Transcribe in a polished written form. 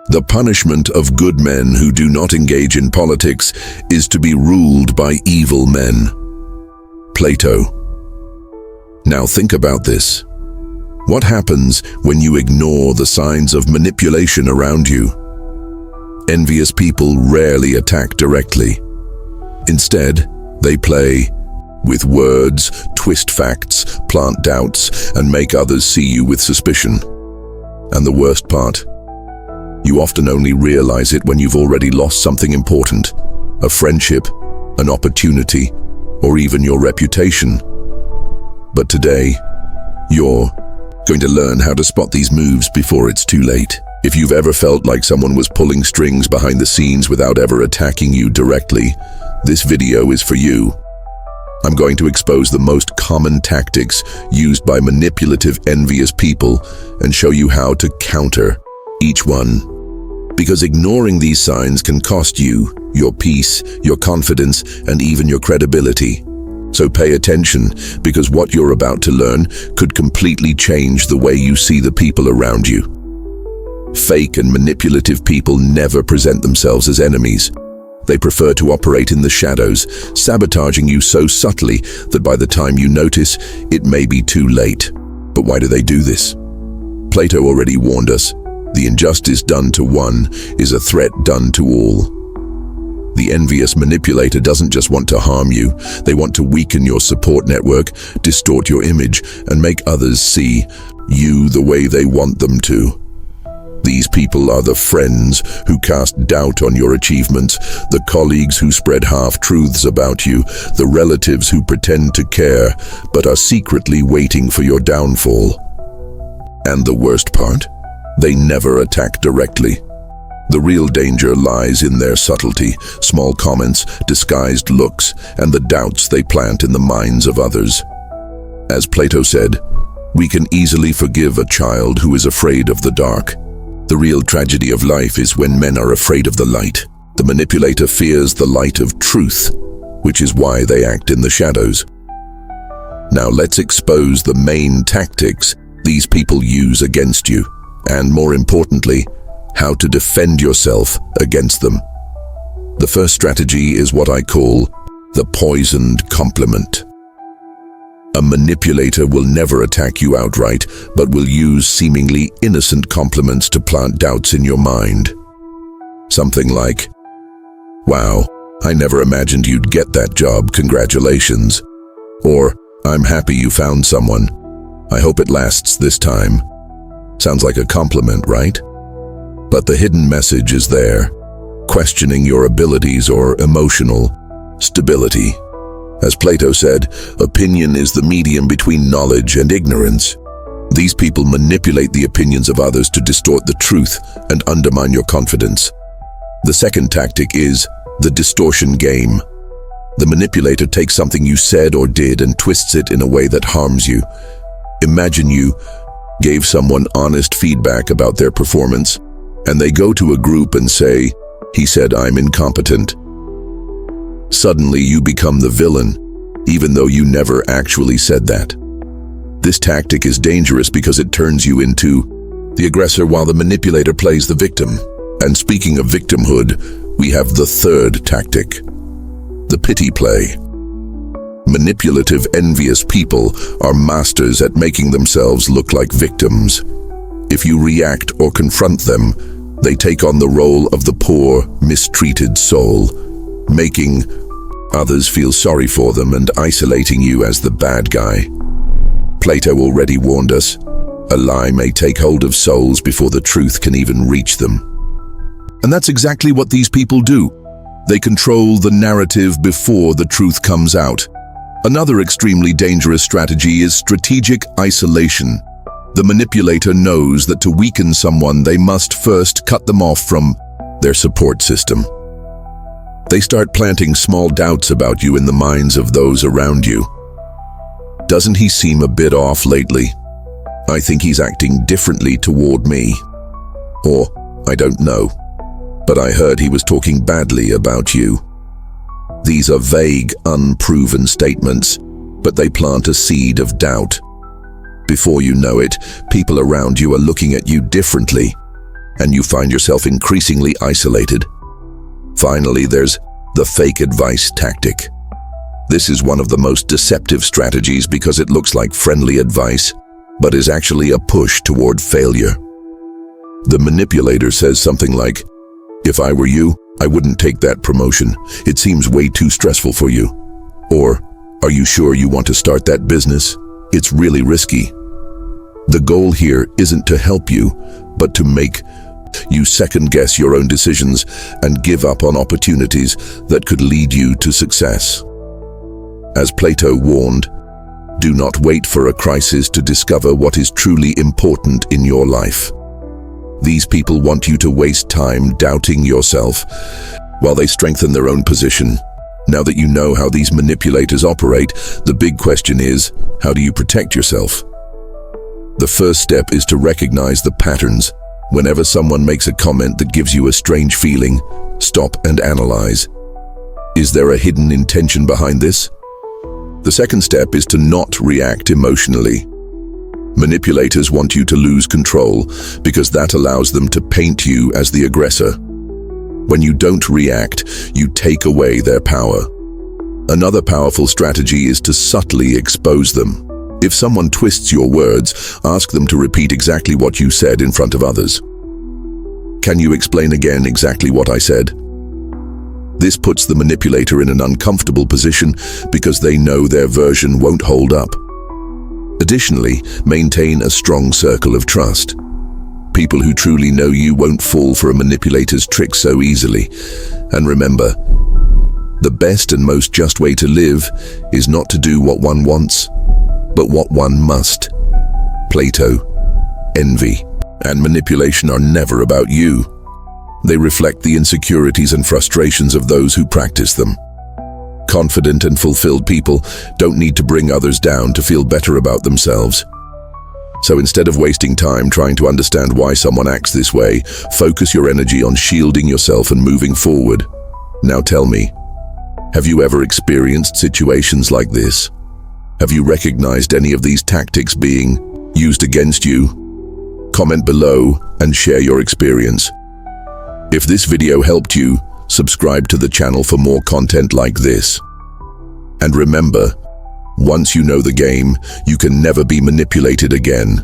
The punishment of good men who do not engage in politics is to be ruled by evil men. Plato. Now think about this. What happens when you ignore the signs of manipulation around you? Envious people rarely attack directly. Instead, they play with words, twist facts, plant doubts, and make others see you with suspicion. And the worst part? You often only realize it when you've already lost something important, a friendship, an opportunity, or even your reputation. But today, you're going to learn how to spot these moves before it's too late. If you've ever felt like someone was pulling strings behind the scenes without ever attacking you directly, this video is for you. I'm going to expose the most common tactics used by manipulative, envious people and show you how to counter each one. Because ignoring these signs can cost you your peace, your confidence, and even your credibility. So pay attention, because what you're about to learn could completely change the way you see the people around you. Fake and manipulative people never present themselves as enemies. They prefer to operate in the shadows, sabotaging you so subtly that by the time you notice, it may be too late. But why do they do this? Plato already warned us. The injustice done to one is a threat done to all. The envious manipulator doesn't just want to harm you, they want to weaken your support network, distort your image, and make others see you the way they want them to. These people are the friends who cast doubt on your achievements, the colleagues who spread half-truths about you, the relatives who pretend to care but are secretly waiting for your downfall. And the worst part? They never attack directly. The real danger lies in their subtlety, small comments, disguised looks, and the doubts they plant in the minds of others. As Plato said, we can easily forgive a child who is afraid of the dark. The real tragedy of life is when men are afraid of the light. The manipulator fears the light of truth, which is why they act in the shadows. Now let's expose the main tactics these people use against you. And more importantly, how to defend yourself against them. The first strategy is what I call the poisoned compliment. A manipulator will never attack you outright, but will use seemingly innocent compliments to plant doubts in your mind. Something like, "Wow, I never imagined you'd get that job, congratulations." Or, "I'm happy you found someone. I hope it lasts this time." Sounds like a compliment, right? But the hidden message is there, questioning your abilities or emotional stability. As Plato said, opinion is the medium between knowledge and ignorance. These people manipulate the opinions of others to distort the truth and undermine your confidence. The second tactic is the distortion game. The manipulator takes something you said or did and twists it in a way that harms you. Imagine you gave someone honest feedback about their performance, and they go to a group and say, "He said I'm incompetent." Suddenly you become the villain, even though you never actually said that. This tactic is dangerous because it turns you into the aggressor while the manipulator plays the victim. And speaking of victimhood, we have the third tactic, the pity play. Manipulative, envious people are masters at making themselves look like victims. If you react or confront them, they take on the role of the poor, mistreated soul, making others feel sorry for them and isolating you as the bad guy. Plato already warned us, a lie may take hold of souls before the truth can even reach them. And that's exactly what these people do. They control the narrative before the truth comes out. Another extremely dangerous strategy is strategic isolation. The manipulator knows that to weaken someone, they must first cut them off from their support system. They start planting small doubts about you in the minds of those around you. Doesn't he seem a bit off lately? I think he's acting differently toward me. Or, I don't know, but I heard he was talking badly about you. These are vague, unproven statements, but they plant a seed of doubt. Before you know it, people around you are looking at you differently. and you find yourself increasingly isolated. Finally, there's the fake advice tactic. This is one of the most deceptive strategies because it looks like friendly advice, but is actually a push toward failure. The manipulator says something like, "If I were you, I wouldn't take that promotion. It seems way too stressful for you." Or, "Are you sure you want to start that business? It's really risky." The goal here isn't to help you, but to make you second-guess your own decisions and give up on opportunities that could lead you to success. As Plato warned, do not wait for a crisis to discover what is truly important in your life. These people want you to waste time doubting yourself while they strengthen their own position. Now that you know how these manipulators operate, the big question is, how do you protect yourself? The first step is to recognize the patterns. Whenever someone makes a comment that gives you a strange feeling, stop and analyze. Is there a hidden intention behind this? The second step is to not react emotionally. Manipulators want you to lose control because that allows them to paint you as the aggressor. When you don't react, you take away their power. Another powerful strategy is to subtly expose them. If someone twists your words, ask them to repeat exactly what you said in front of others. "Can you explain again exactly what I said?" This puts the manipulator in an uncomfortable position because they know their version won't hold up. Additionally, maintain a strong circle of trust. People who truly know you won't fall for a manipulator's trick so easily. And remember, the best and most just way to live is not to do what one wants, but what one must. Plato, envy, and manipulation are never about you. They reflect the insecurities and frustrations of those who practice them. Confident and fulfilled people don't need to bring others down to feel better about themselves. So instead of wasting time trying to understand why someone acts this way, focus your energy on shielding yourself and moving forward. Now tell me, have you ever experienced situations like this? Have you recognized any of these tactics being used against you? Comment below and share your experience. If this video helped you, subscribe to the channel for more content like this. And remember, once you know the game, you can never be manipulated again.